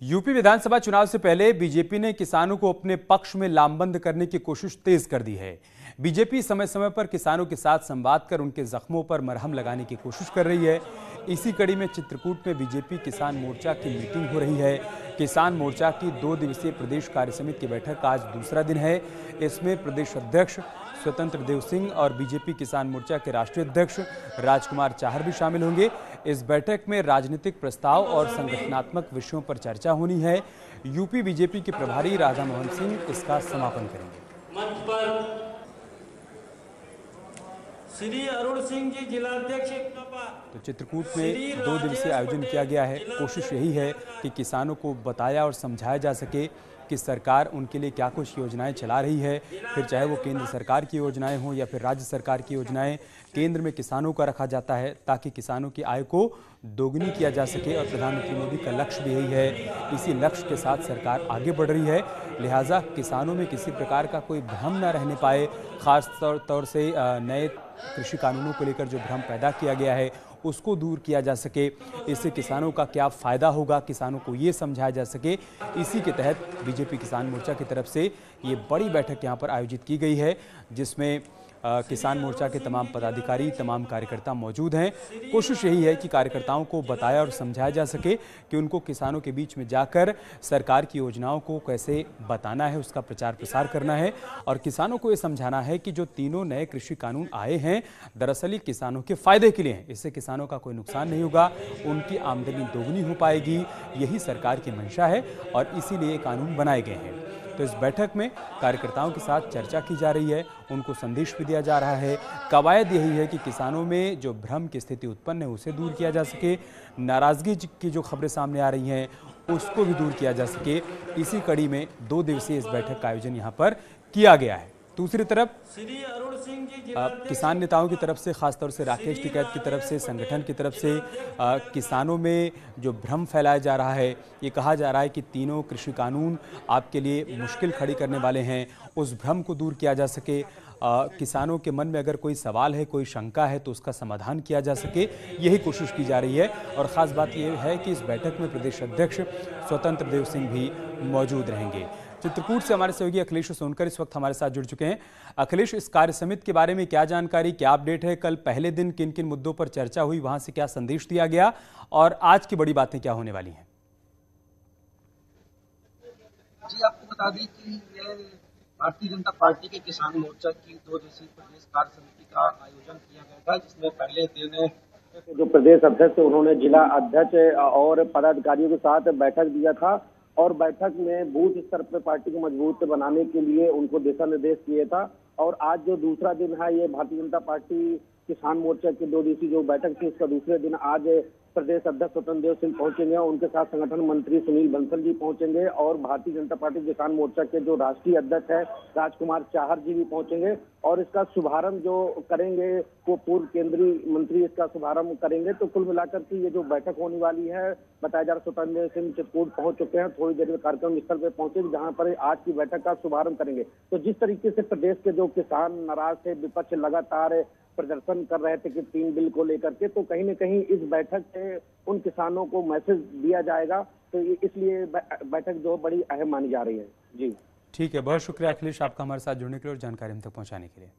UP विधानसभा चुनाव से पहले बीजेपी ने किसानों को अपने पक्ष में लामबंद करने की कोशिश तेज कर दी है। बीजेपी समय समय पर किसानों के साथ संवाद कर उनके जख्मों पर मरहम लगाने की कोशिश कर रही है। इसी कड़ी में चित्रकूट में बीजेपी किसान मोर्चा की मीटिंग हो रही है। किसान मोर्चा की 2 दिवसीय प्रदेश कार्य समिति की बैठक आज दूसरा दिन है। इसमें प्रदेश अध्यक्ष स्वतंत्र देव सिंह और बीजेपी किसान मोर्चा के राष्ट्रीय अध्यक्ष राजकुमार चाहर भी शामिल होंगे। इस बैठक में राजनीतिक प्रस्ताव और संगठनात्मक विषयों पर चर्चा होनी है। यूपी बीजेपी के प्रभारी राधा मोहन सिंह इसका समापन करेंगे। मंच पर श्री अरुण सिंह जी जिलाध्यक्ष। तो चित्रकूट में 2 दिवसीय आयोजन किया गया है। कोशिश यही है कि किसानों को बताया और समझाया जा सके कि सरकार उनके लिए क्या कुछ योजनाएं चला रही है, फिर चाहे वो केंद्र सरकार की योजनाएं हों या फिर राज्य सरकार की योजनाएं। केंद्र में किसानों का रखा जाता है ताकि किसानों की आय को दोगुनी किया जा सके और प्रधानमंत्री मोदी का लक्ष्य भी यही है। इसी लक्ष्य के साथ सरकार आगे बढ़ रही है, लिहाजा किसानों में किसी प्रकार का कोई भ्रम न रहने पाए। खास तौर से नए कृषि कानूनों को लेकर जो भ्रम पैदा किया गया है उसको दूर किया जा सके। इससे किसानों का क्या फ़ायदा होगा, किसानों को ये समझाया जा सके। इसी के तहत बीजेपी किसान मोर्चा की तरफ से ये बड़ी बैठक यहाँ पर आयोजित की गई है, जिसमें किसान मोर्चा के तमाम पदाधिकारी, तमाम कार्यकर्ता मौजूद हैं। कोशिश यही है कि कार्यकर्ताओं को बताया और समझाया जा सके कि उनको किसानों के बीच में जाकर सरकार की योजनाओं को कैसे बताना है, उसका प्रचार प्रसार करना है और किसानों को ये समझाना है कि जो तीनों नए कृषि कानून आए हैं दरअसल ये किसानों के फायदे के लिए हैं। इससे किसानों का कोई नुकसान नहीं होगा, उनकी आमदनी दोगुनी हो पाएगी। यही सरकार की मंशा है और इसीलिए कानून बनाए गए हैं। तो इस बैठक में कार्यकर्ताओं के साथ चर्चा की जा रही है, उनको संदेश भी दिया जा रहा है। कवायद यही है कि किसानों में जो भ्रम की स्थिति उत्पन्न है उसे दूर किया जा सके, नाराजगी की जो खबरें सामने आ रही हैं उसको भी दूर किया जा सके। इसी कड़ी में 2 दिवसीय इस बैठक का आयोजन यहाँ पर किया गया है। दूसरी तरफ किसान नेताओं की तरफ से, खासतौर से राकेश टिकैत की तरफ से, संगठन की तरफ से किसानों में जो भ्रम फैलाया जा रहा है, ये कहा जा रहा है कि तीनों कृषि कानून आपके लिए मुश्किल खड़ी करने वाले हैं, उस भ्रम को दूर किया जा सके। किसानों के मन में अगर कोई सवाल है, कोई शंका है तो उसका समाधान किया जा सके, यही कोशिश की जा रही है। और ख़ास बात यह है कि इस बैठक में प्रदेश अध्यक्ष स्वतंत्र देव सिंह भी मौजूद रहेंगे। चित्रकूट से हमारे सहयोगी अखिलेश सोनकर इस वक्त हमारे साथ जुड़ चुके हैं। अखिलेश, इस कार्य समिति के बारे में क्या जानकारी, क्या अपडेट है? कल पहले दिन किन किन मुद्दों पर चर्चा हुई, वहां से क्या संदेश दिया गया और आज की बड़ी बातें क्या होने वाली हैं? जी, आपको बता दें कि ये भारतीय जनता पार्टी के किसान मोर्चा की 2 दिवसीय प्रदेश कार्य समिति का आयोजन किया गया था, जिसमें पहले दिन जो प्रदेश अध्यक्ष उन्होंने जिला अध्यक्ष और पदाधिकारियों के साथ बैठक दिया था और बैठक में बूथ स्तर पर पार्टी को मजबूत बनाने के लिए उनको दिशा निर्देश किए था। और आज जो दूसरा दिन है, ये भारतीय जनता पार्टी किसान मोर्चा की 2 दिवसीय जो बैठक थी, इसका दूसरे दिन आज प्रदेश अध्यक्ष स्वतंत्र देव सिंह पहुंचेंगे, उनके साथ संगठन मंत्री सुनील बंसल जी पहुंचेंगे और भारतीय जनता पार्टी किसान मोर्चा के जो राष्ट्रीय अध्यक्ष है राजकुमार चाहर जी भी पहुंचेंगे। और इसका शुभारंभ जो करेंगे वो पूर्व केंद्रीय मंत्री इसका शुभारंभ करेंगे। तो कुल मिलाकर के ये जो बैठक होने वाली है, बताया जा रहा स्वतंत्र देव सिंह चित्रकूट पहुंच चुके हैं, थोड़ी देर में कार्यक्रम स्थल पे पहुंचे जहां पर आज की बैठक का शुभारंभ करेंगे। तो जिस तरीके से प्रदेश के जो किसान नाराज थे, विपक्ष लगातार प्रदर्शन कर रहे थे कि 3 बिल को लेकर के, तो कहीं न कहीं इस बैठक से उन किसानों को मैसेज दिया जाएगा। तो इसलिए बैठक जो बड़ी अहम मानी जा रही है। जी ठीक है, बहुत शुक्रिया अखिलेश आपका हमारे साथ जुड़ने के लिए और जानकारी हम तक पहुंचाने के लिए।